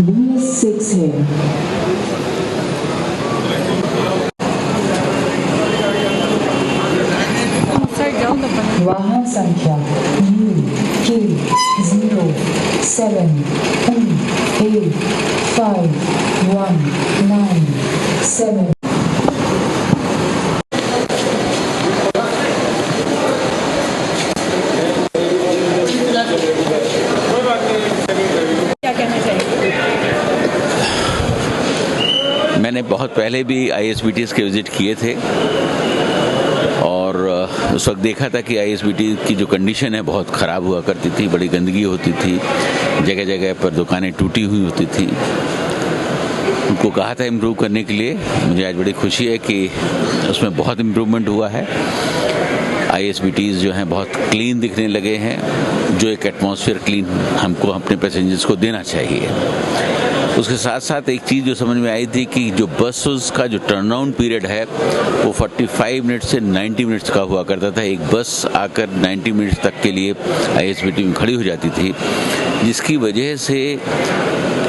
BS6 है। वाहन संख्या UK07E851997। मैंने बहुत पहले भी ISBTs के विज़िट किए थे और उस वक्त देखा था कि ISBT की जो कंडीशन है बहुत ख़राब हुआ करती थी, बड़ी गंदगी होती थी, जगह जगह पर दुकानें टूटी हुई होती थी। उनको कहा था इम्प्रूव करने के लिए। मुझे आज बड़ी खुशी है कि उसमें बहुत इम्प्रूवमेंट हुआ है। ISBTs जो हैं बहुत क्लीन दिखने लगे हैं, जो एक एटमॉस्फेयर क्लीन हमको अपने पैसेंजर्स को देना चाहिए। उसके साथ साथ एक चीज़ जो समझ में आई थी कि जो बसेस का जो टर्नअराउंड पीरियड है वो 45 मिनट से 90 मिनट्स का हुआ करता था। एक बस आकर 90 मिनट्स तक के लिए ISBT में खड़ी हो जाती थी, जिसकी वजह से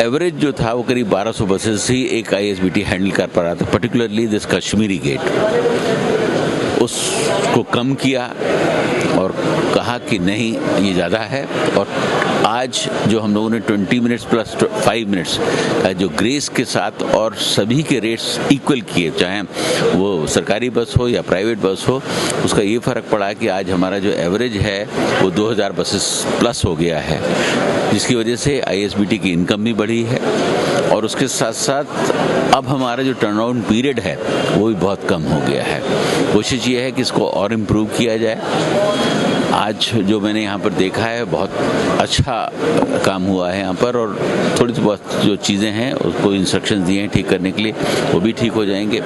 एवरेज जो था वो करीब 1200 बसेस ही एक ISBT हैंडल कर पा रहा था, पर्टिकुलरली दिस कश्मीरी गेट। उसको कम किया और कहा कि नहीं ये ज़्यादा है, और आज जो हम लोगों ने 20 मिनट्स प्लस 5 मिनट्स का जो ग्रेस के साथ और सभी के रेट्स इक्वल किए, चाहे वो सरकारी बस हो या प्राइवेट बस हो, उसका ये फ़र्क पड़ा कि आज हमारा जो एवरेज है वो 2000 बसेस प्लस हो गया है, जिसकी वजह से ISBT की इनकम भी बढ़ी है और उसके साथ साथ अब हमारा जो टर्नअराउंड पीरियड है वो भी बहुत कम हो गया है। कोशिश ये है कि इसको और इम्प्रूव किया जाए। आज जो मैंने यहाँ पर देखा है बहुत अच्छा काम हुआ है यहाँ पर, और थोड़ी सी बहुत जो चीज़ें हैं उसको इंस्ट्रक्शंस दिए हैं ठीक करने के लिए, वो भी ठीक हो जाएंगे।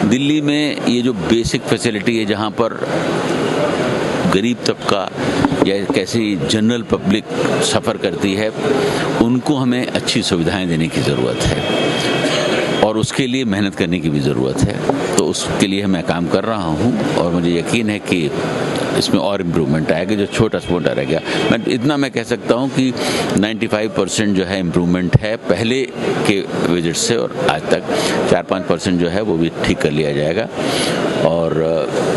दिल्ली में ये जो बेसिक फैसिलिटी है जहाँ पर गरीब तबका या कैसी जनरल पब्लिक सफ़र करती है, उनको हमें अच्छी सुविधाएं देने की ज़रूरत है और उसके लिए मेहनत करने की भी ज़रूरत है। तो उसके लिए मैं काम कर रहा हूँ और मुझे यकीन है कि इसमें और इम्प्रूवमेंट आएगा। जो छोटा मोटा रह गया, मैं कह सकता हूँ कि 95% जो है इम्प्रूवमेंट है पहले के विजिट से, और आज तक 4-5% जो है वो भी ठीक कर लिया जाएगा। और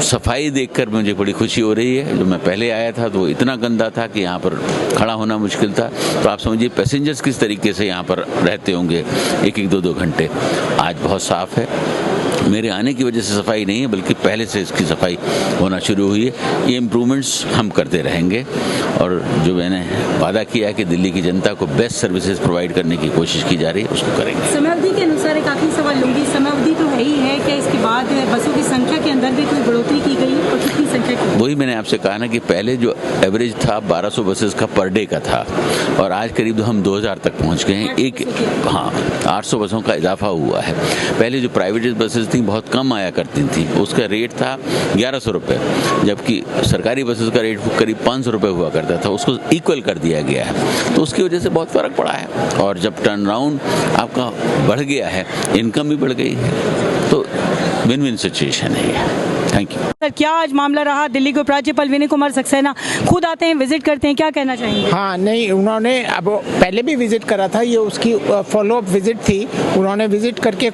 सफाई देखकर मुझे बड़ी खुशी हो रही है। जो मैं पहले आया था तो वो इतना गंदा था कि यहाँ पर खड़ा होना मुश्किल था। तो आप समझिए पैसेंजर्स किस तरीके से यहाँ पर रहते होंगे 1-1, 2-2 घंटे। आज बहुत साफ़ है। मेरे आने की वजह से सफाई नहीं है, बल्कि पहले से इसकी सफाई होना शुरू हुई है। ये इम्प्रूवमेंट्स हम करते रहेंगे और जो मैंने वादा किया है कि दिल्ली की जनता को बेस्ट सर्विसेज प्रोवाइड करने की कोशिश की जा रही है, उसको करेंगे। समयावधि के अनुसार एक आखिरी सवाल लूँगी। समयावधि तो है ही है, क्या इसके बाद बसों की संख्या के अंदर भी कोई बढ़ोतरी की गई और कितनी संख्या की? वही मैंने आपसे कहा ना कि पहले जो एवरेज था 1200 बसेस का पर डे का था, और आज करीब हम 2000 तक पहुँच गए हैं। 800 बसों का इजाफा हुआ है। पहले जो प्राइवेट बसेस थी बहुत कम आया करती थी, उसका रेट था 1100 रुपये, जबकि सरकारी बसेस का रेट करीब 500 रुपये हुआ करता था। उसको इक्वल कर दिया गया है, तो उसकी वजह से बहुत फ़र्क पड़ा है। और जब टर्न अराउंड आपका बढ़ गया है, इनकम भी बढ़ गई है, तो विन विन सिचुएशन है। Thank you sir. क्या आज मामला रहा? दिल्ली के उपराज्यपाल विनय कुमार सक्सेना खुद आते हैं, विजिट करते हैं, क्या कहना चाहेंगे? हाँ, नहीं, उन्होंने अब पहले भी विजिट करा था, ये उसकी फॉलोअप विजिट थी। उन्होंने विजिट करके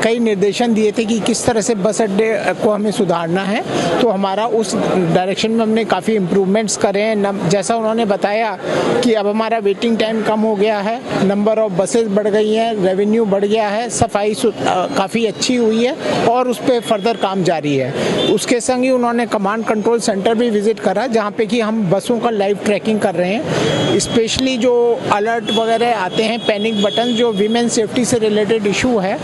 कई निर्देशन दिए थे कि किस तरह से बस अड्डे को हमें सुधारना है, तो हमारा उस डायरेक्शन में हमने काफ़ी इम्प्रूवमेंट्स करे हैं। जैसा उन्होंने बताया कि अब हमारा वेटिंग टाइम कम हो गया है, नंबर ऑफ बसेस बढ़ गई हैं, रेवेन्यू बढ़ गया है, सफाई काफ़ी अच्छी हुई है और उस पर फर्दर काम जारी है। उसके संग ही उन्होंने कमांड कंट्रोल सेंटर भी विजिट करा, जहाँ पे कि हम बसों का लाइव ट्रैकिंग कर रहे हैं। स्पेशली जो अलर्ट वगैरह आते हैं, पैनिक बटन, जो वीमेन सेफ्टी से रिलेटेड इशू है,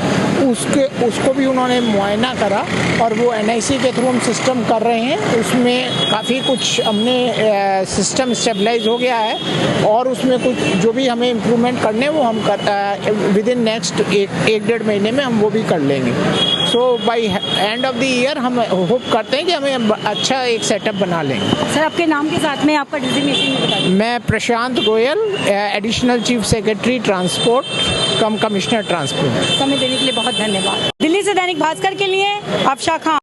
उसको भी उन्होंने मुआयना करा और वो NIC के थ्रू हम सिस्टम कर रहे हैं। उसमें काफ़ी कुछ हमने सिस्टम स्टेबलाइज हो गया है और उसमें कुछ जो भी हमें इम्प्रूवमेंट करने वो हम विद इन नेक्स्ट 1-1.5 महीने में हम वो भी कर लेंगे। So by end of the year हम होप करते हैं कि हमें अच्छा एक सेटअप बना लेंगे। सर, आपके नाम के साथ में आपका डिजिग्नेशन भी बता दीजिए। मैं Prashant Goyal, additional chief secretary transport cum commissioner transport. समय देने के लिए बहुत धन्यवाद। दिल्ली से दैनिक भास्कर के लिए अफशा खान।